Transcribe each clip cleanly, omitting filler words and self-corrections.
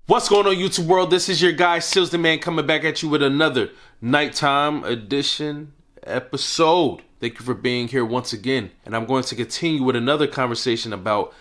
What's going on, YouTube world? This is your guy, Sealz the Man, coming back at you with another nighttime edition episode. Thank you for being here once again. And I'm going to continue with another conversation about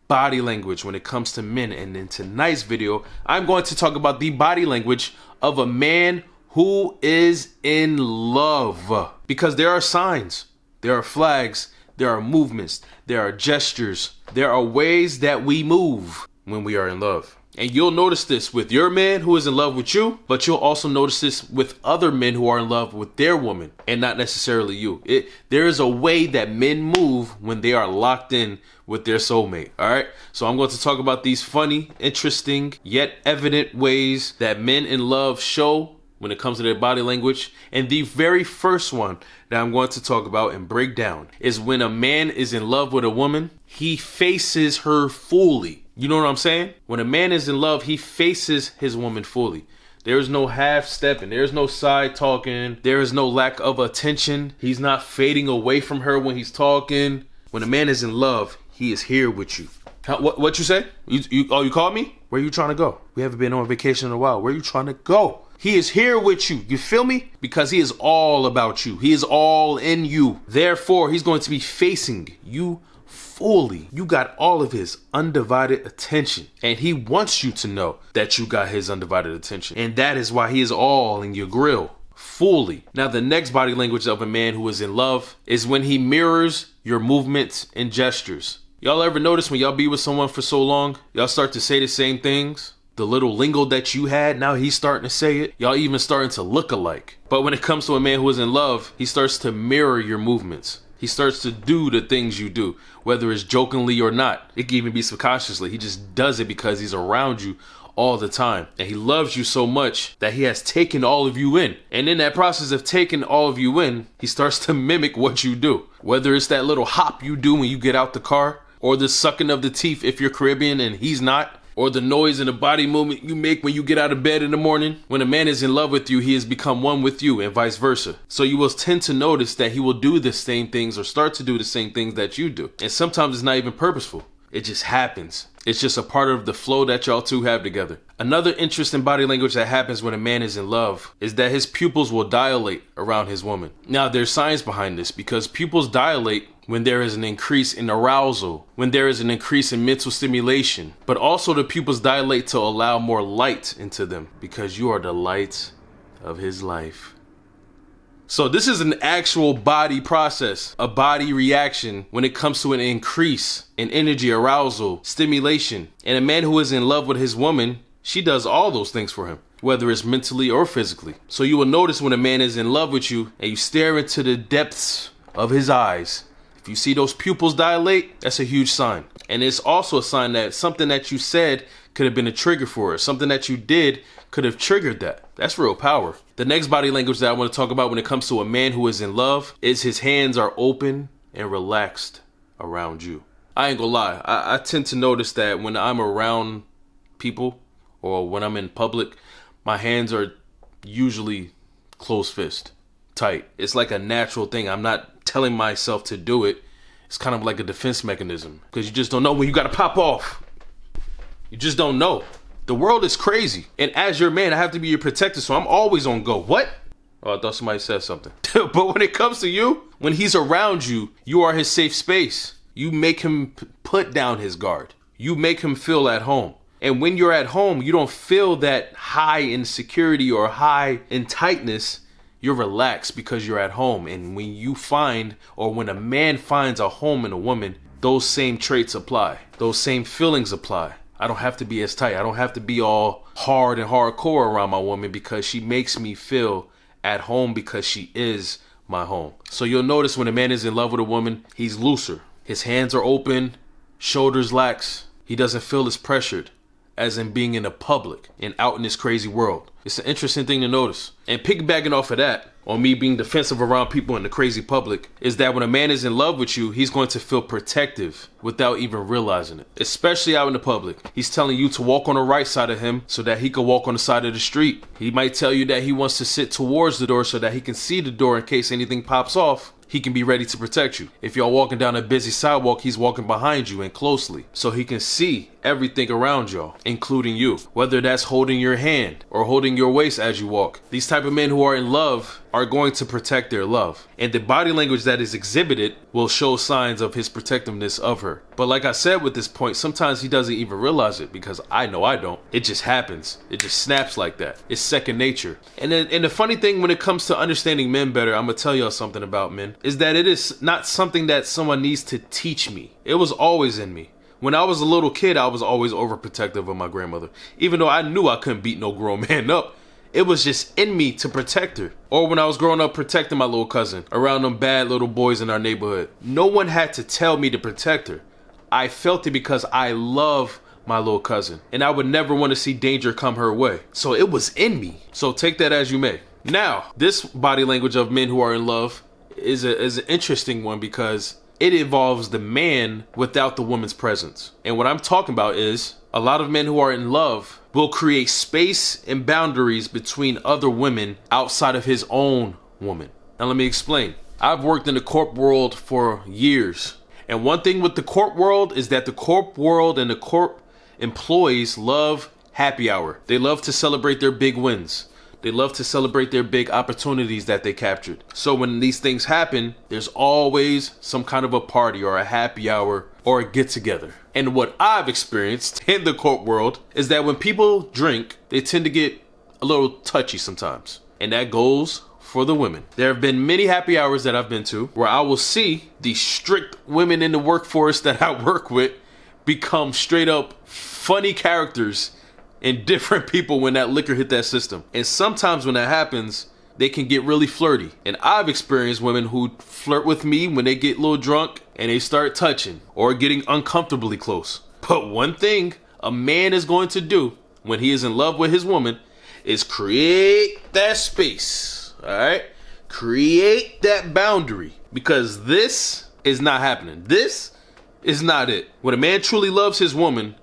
body language when it comes to men. And in tonight's video, I'm going to talk about the body language of a man who is in love. Because there are signs, there are flags, there are movements, there are gestures, there are ways that we move when we are in love. And you'll notice this with your man who is in love with you, but you'll also notice this with other men who are in love with their woman and not necessarily you. There is a way that men move when they are locked in with their soulmate. All right. So I'm going to talk about these funny, interesting, yet evident ways that men in love show when it comes to their body language. And the very first one that I'm going to talk about and break down is when a man is in love with a woman, he faces her fully. You know what I'm saying? When a man is in love, he faces his woman fully. There is no half stepping. There is no side talking. There is no lack of attention. He's not fading away from her when he's talking. When a man is in love, he is here with you. What you say? You called me? Where you trying to go? We haven't been on vacation in a while. Where you trying to go? He is here with you. You feel me? Because he is all about you. He is all in you. Therefore, he's going to be facing you fully. You got all of his undivided attention, and he wants you to know that you got his undivided attention, and that is why he is all in your grill fully. Now, the next body language of a man who is in love is when he mirrors your movements and gestures. Y'all ever notice when y'all be with someone for so long, y'all start to say the same things? The little lingo that you had, now he's starting to say it. Y'all even starting to look alike. But when it comes to a man who is in love, he starts to mirror your movements. He starts to do the things you do, whether it's jokingly or not. It can even be subconsciously. He just does it because he's around you all the time. And he loves you so much that he has taken all of you in. And in that process of taking all of you in, he starts to mimic what you do. Whether it's that little hop you do when you get out the car, or the sucking of the teeth if you're Caribbean and he's not, or the noise and the body movement you make when you get out of bed in the morning. When a man is in love with you, he has become one with you, and vice versa. So you will tend to notice that he will do the same things or start to do the same things that you do. And sometimes it's not even purposeful. It just happens. It's just a part of the flow that y'all two have together. Another interesting body language that happens when a man is in love is that his pupils will dilate around his woman. Now, there's science behind this because pupils dilate when there is an increase in arousal, when there is an increase in mental stimulation, but also the pupils dilate to allow more light into them because you are the light of his life. So this is an actual body process, a body reaction when it comes to an increase in energy, arousal, stimulation. And a man who is in love with his woman, she does all those things for him, whether it's mentally or physically. So you will notice when a man is in love with you and you stare into the depths of his eyes, if you see those pupils dilate, that's a huge sign. And it's also a sign that something that you said could have been a trigger for her. Something that you did could have triggered that. That's real power. The next body language that I want to talk about when it comes to a man who is in love is his hands are open and relaxed around you. I ain't gonna lie. I tend to notice that when I'm around people or when I'm in public, my hands are usually closed fist, tight. It's like a natural thing. I'm not telling myself to do it. It's kind of like a defense mechanism because you just don't know when you got to pop off. You just don't know. The world is crazy. And as your man, I have to be your protector. So I'm always on go. What? Oh, I thought somebody said something. But when it comes to you, when he's around you, you are his safe space. You make him put down his guard. You make him feel at home. And when you're at home, you don't feel that high insecurity or high in tightness. You're relaxed because you're at home. And when you find, or when a man finds a home in a woman, those same traits apply. Those same feelings apply. I don't have to be as tight. I don't have to be all hard and hardcore around my woman because she makes me feel at home because she is my home. So you'll notice when a man is in love with a woman, he's looser. His hands are open, shoulders lax. He doesn't feel as pressured as in being in the public and out in this crazy world. It's an interesting thing to notice. And piggybacking off of that, on me being defensive around people in the crazy public is that when a man is in love with you, he's going to feel protective without even realizing it, especially out in the public. He's telling you to walk on the right side of him so that he can walk on the side of the street. He might tell you that he wants to sit towards the door so that he can see the door in case anything pops off. He can be ready to protect you. If y'all walking down a busy sidewalk, he's walking behind you and closely so he can see everything around y'all, including you, whether that's holding your hand or holding your waist as you walk. These type of men who are in love are going to protect their love, and the body language that is exhibited will show signs of his protectiveness of her. But like I said with this point, sometimes he doesn't even realize it, because I know I don't. It just happens. It just snaps like that. It's second nature. And the funny thing when it comes to understanding men better, I'm gonna tell y'all something about men, is that it is not something that someone needs to teach me. It was always in me. When I was a little kid, I was always overprotective of my grandmother. Even though I knew I couldn't beat no grown man up, it was just in me to protect her. Or when I was growing up protecting my little cousin around them bad little boys in our neighborhood. No one had to tell me to protect her. I felt it because I love my little cousin, and I would never want to see danger come her way. So it was in me. So take that as you may. Now, this body language of men who are in love is an interesting one, because it involves the man without the woman's presence. And what I'm talking about is a lot of men who are in love will create space and boundaries between other women outside of his own woman. Now let me explain. I've worked in the corp world for years. And one thing with the corp world is that the corp world and the corp employees love happy hour. They love to celebrate their big wins. They love to celebrate their big opportunities that they captured. So when these things happen, there's always some kind of a party or a happy hour or a get together. And what I've experienced in the corp world is that when people drink, they tend to get a little touchy sometimes. And that goes for the women. There have been many happy hours that I've been to where I will see the strict women in the workforce that I work with become straight up funny characters and different people when that liquor hit that system. And sometimes when that happens, they can get really flirty. And I've experienced women who flirt with me when they get a little drunk and they start touching or getting uncomfortably close. But one thing a man is going to do when he is in love with his woman is create that space. All right? Create that boundary, because this is not happening. This is not it. When a man truly loves his woman,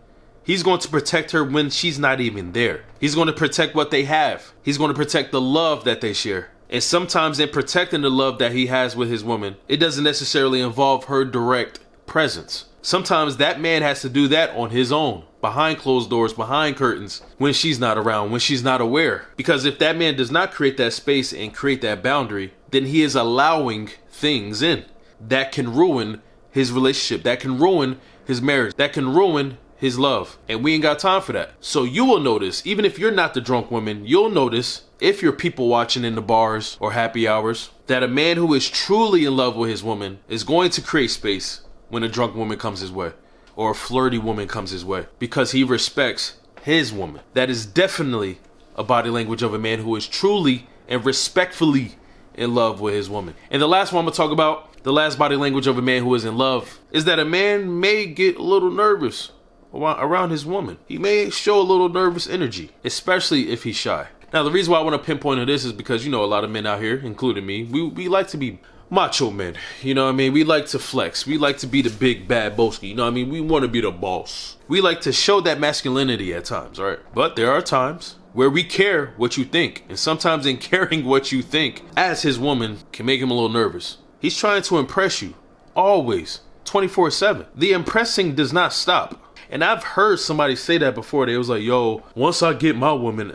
he's going to protect her when she's not even there. He's going to protect what they have. He's going to protect the love that they share. And sometimes in protecting the love that he has with his woman, it doesn't necessarily involve her direct presence. Sometimes that man has to do that on his own, behind closed doors, behind curtains, when she's not around, when she's not aware. Because if that man does not create that space and create that boundary, then he is allowing things in that can ruin his relationship, that can ruin his marriage, that can ruin his love. And we ain't got time for that. So you will notice, even if you're not the drunk woman, you'll notice, if you're people watching in the bars or happy hours, that a man who is truly in love with his woman is going to create space when a drunk woman comes his way or a flirty woman comes his way, because he respects his woman. That is definitely a body language of a man who is truly and respectfully in love with his woman. And the last one I'm gonna talk about, the last body language of a man who is in love, is that a man may get a little nervous around his woman. He may show a little nervous energy, especially if he's shy. Now, the reason why I want to pinpoint on this is because, you know, a lot of men out here, including me, we like to be macho men. You know what I mean? We like to flex. We like to be the big bad boski. You know what I mean? We want to be the boss. We like to show that masculinity at times, right? But there are times where we care what you think. And sometimes in caring what you think as his woman can make him a little nervous. He's trying to impress you always, 24/7. The impressing does not stop. And I've heard somebody say that before. They was like, yo, once I get my woman,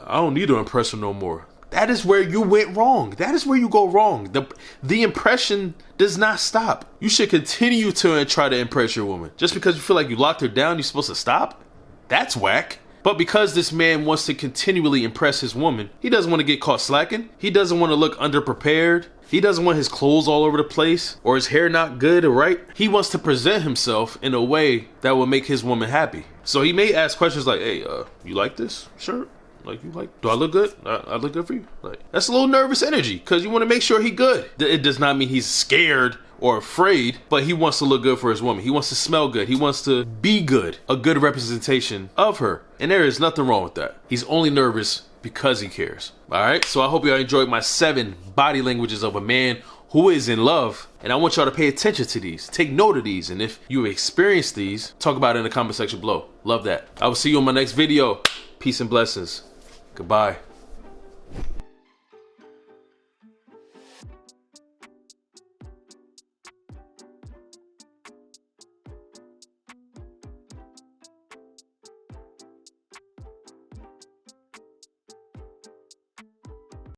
I don't need to impress her no more. That is where you went wrong. That is where you go wrong. The impression does not stop. You should continue to try to impress your woman. Just because you feel like you locked her down, you're supposed to stop? That's whack. But because this man wants to continually impress his woman, he doesn't want to get caught slacking. He doesn't want to look underprepared. He doesn't want his clothes all over the place or his hair not good or right. He wants to present himself in a way that will make his woman happy. So he may ask questions like, hey, you like this shirt? Like, you like, do I look good? I look good for you? Like, that's a little nervous energy because you want to make sure he good. It does not mean he's scared or afraid, but he wants to look good for his woman. He wants to smell good. He wants to be good, a good representation of her. And there is nothing wrong with that. He's only nervous because he cares. All right, so I hope y'all enjoyed my 7 body languages of a man who is in love. And I want y'all to pay attention to these. Take note of these. And if you experience these, talk about it in the comment section below. Love that. I will see you on my next video. Peace and blessings. Goodbye.